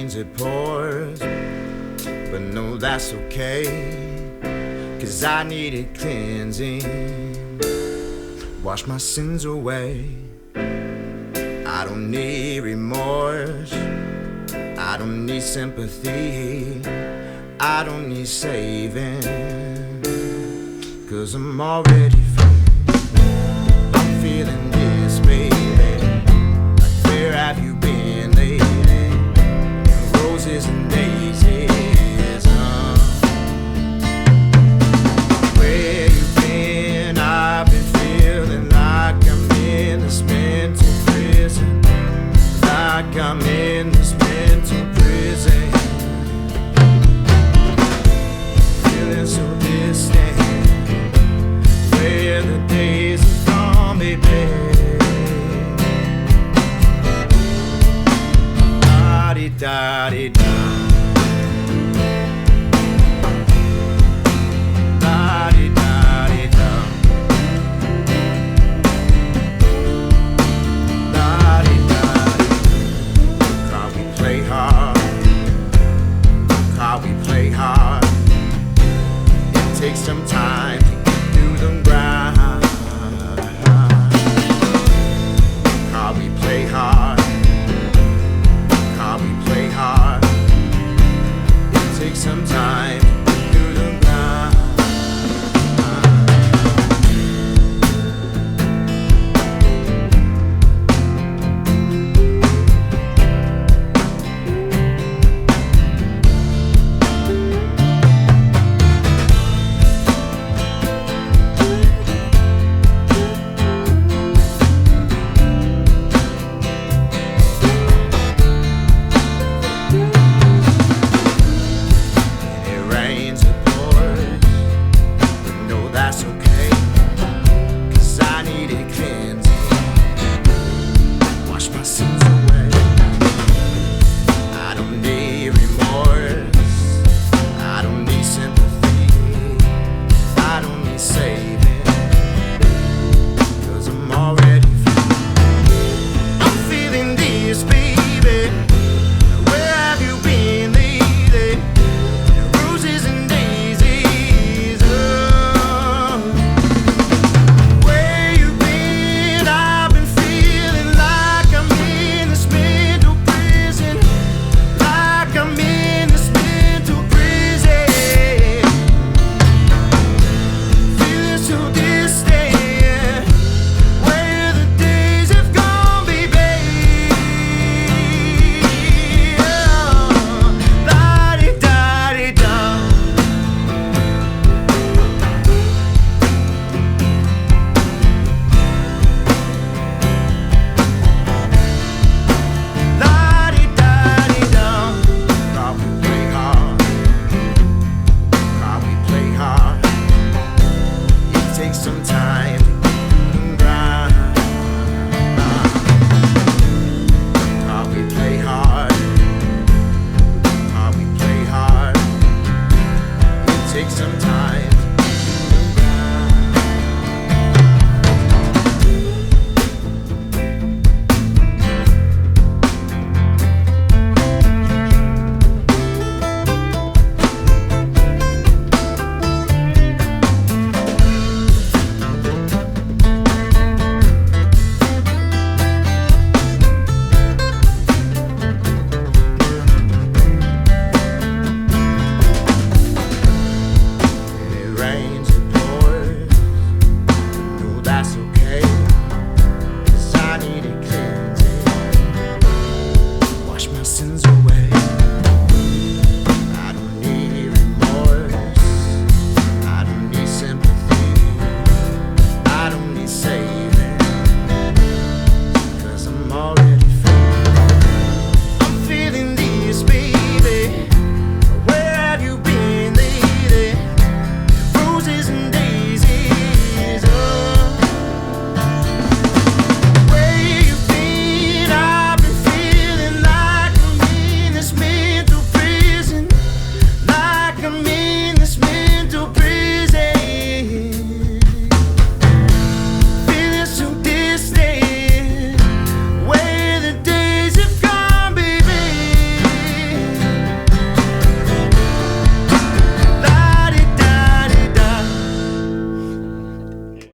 rains, it pours, but no, that's okay, 'cause I needed cleansing. Wash my sins away. I don't need remorse, I don't need sympathy, I don't need saving, 'cause I'm already free. I'm feeling this, baby, like where have you been lately? Roses and daisies, where you been? I've been feeling like I'm in this mental prison, like I'm in this mental prison, feeling so distant, where the days have gone, baby. Da-di-da-di-da.